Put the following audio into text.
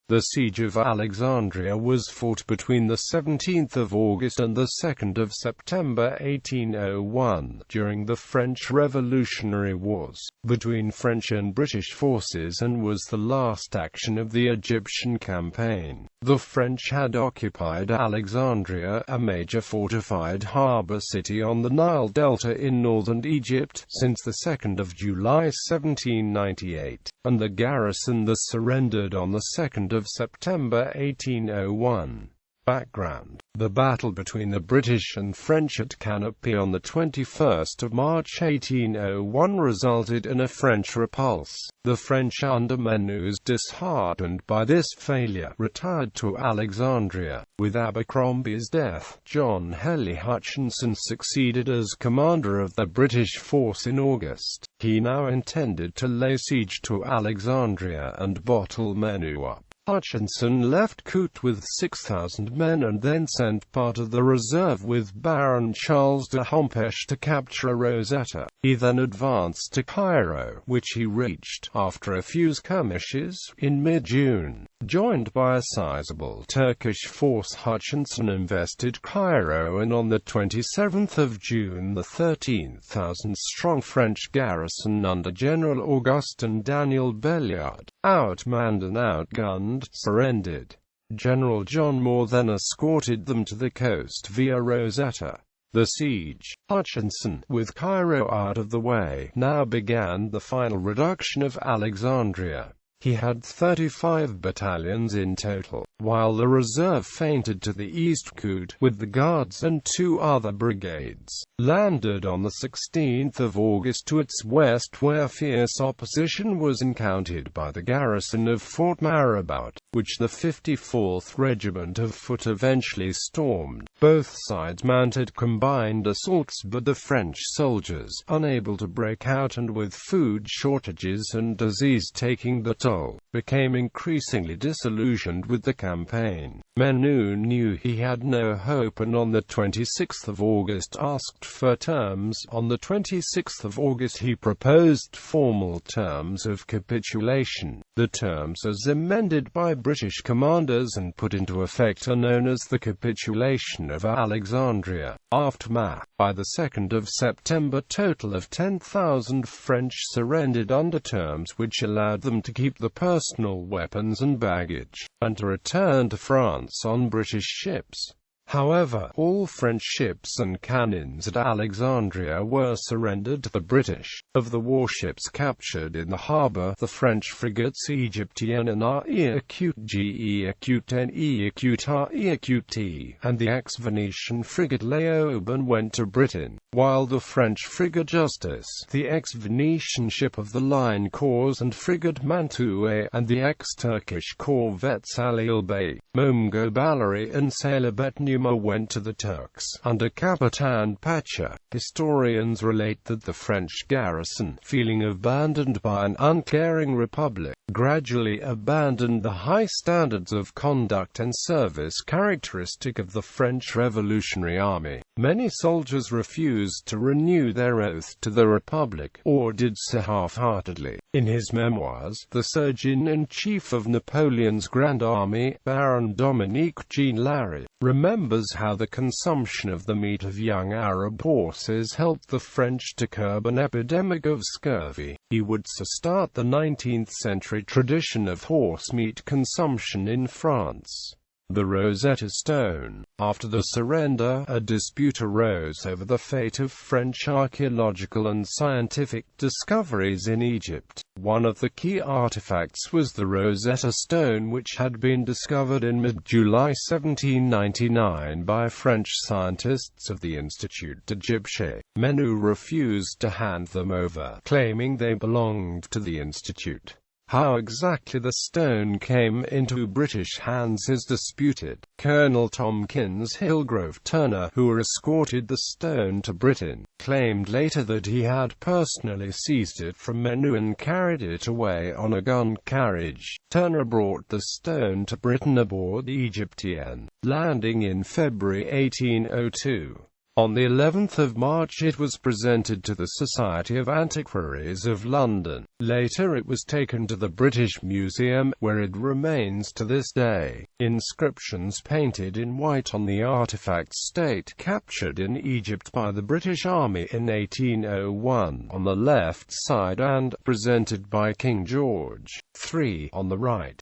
The Siege of Alexandria was fought between the 17th of August and the 2nd of September 1801, during the French Revolutionary Wars, between French and British forces, and was the last action of the Egyptian Campaign. The French had occupied Alexandria, a major fortified harbour city on the Nile Delta in northern Egypt, since the 2nd of July 1798, and the garrison thus surrendered on the 2nd of September 1801. Background: the battle between the British and French at Canopy on the 21st of March 1801 resulted in a French repulse. The French under Menus, disheartened by this failure, retired to Alexandria. With Abercrombie's death, John Henry Hutchinson succeeded as commander of the British force in August. He now intended to lay siege to Alexandria and bottle Menu up. Hutchinson left Kut with 6,000 men and then sent part of the reserve with Baron Charles de Hompeche to capture Rosetta. He then advanced to Cairo, which he reached, after a few skirmishes, in mid-June. Joined by a sizable Turkish force, Hutchinson invested Cairo, and on the 27th of June the 13,000-strong French garrison under General Augustin Daniel Belliard, outmanned and outgunned, surrendered. General John Moore then escorted them to the coast via Rosetta. The siege. Hutchinson, with Cairo out of the way, now began the final reduction of Alexandria. He had 35 battalions in total, while the reserve feinted to the east. Kut, with the Guards and 2 other brigades, landed on the 16th of August to its west, where fierce opposition was encountered by the garrison of Fort Marabout, which the 54th Regiment of Foot eventually stormed. Both sides mounted combined assaults, but the French soldiers, unable to break out and with food shortages and disease taking the toll, became increasingly disillusioned with the campaign. Menu knew he had no hope, and on the 26th of August asked for terms. On the 26th of August he proposed formal terms of capitulation. The terms, as amended by British commanders and put into effect, are known as the Capitulation of Alexandria. Aftermath. By the 2nd of September, total of 10,000 French surrendered under terms which allowed them to keep the personal weapons and baggage, and to return to France on British ships. However, all French ships and cannons at Alexandria were surrendered to the British. Of the warships captured in the harbour, the French frigates Egyptian Acute Ge Acute Ne Acute Acute and the ex-Venetian frigate Leoben went to Britain, while the French frigate Justice, the ex-Venetian ship of the line Corps, and frigate Mantoue, and the ex-Turkish corvette Salil Bey, Momgo Ballary, and sailor Betnuma went to the Turks, under Capitan Pacha. Historians relate that the French garrison, feeling abandoned by an uncaring republic, gradually abandoned the high standards of conduct and service characteristic of the French Revolutionary Army. Many soldiers refused to renew their oath to the Republic, or did so half-heartedly. In his memoirs, the Surgeon-in-Chief of Napoleon's Grand Army, Baron Dominique Jean Larrey, remembers how the consumption of the meat of young Arab horses helped the French to curb an epidemic of scurvy. He would start the 19th century tradition of horse meat consumption in France. The Rosetta Stone. After the surrender, a dispute arose over the fate of French archaeological and scientific discoveries in Egypt. One of the key artifacts was the Rosetta Stone, which had been discovered in mid-July 1799 by French scientists of the Institut d'Egypte. Menu refused to hand them over, claiming they belonged to the Institute. How exactly the stone came into British hands is disputed. Colonel Tompkins Hillgrove Turner, who escorted the stone to Britain, claimed later that he had personally seized it from Menu and carried it away on a gun carriage. Turner brought the stone to Britain aboard the Egyptian, landing in February 1802. On the 11th of March it was presented to the Society of Antiquaries of London. Later it was taken to the British Museum, where it remains to this day. Inscriptions painted in white on the artifact state captured in Egypt by the British Army in 1801 on the left side and presented by King George III on the right.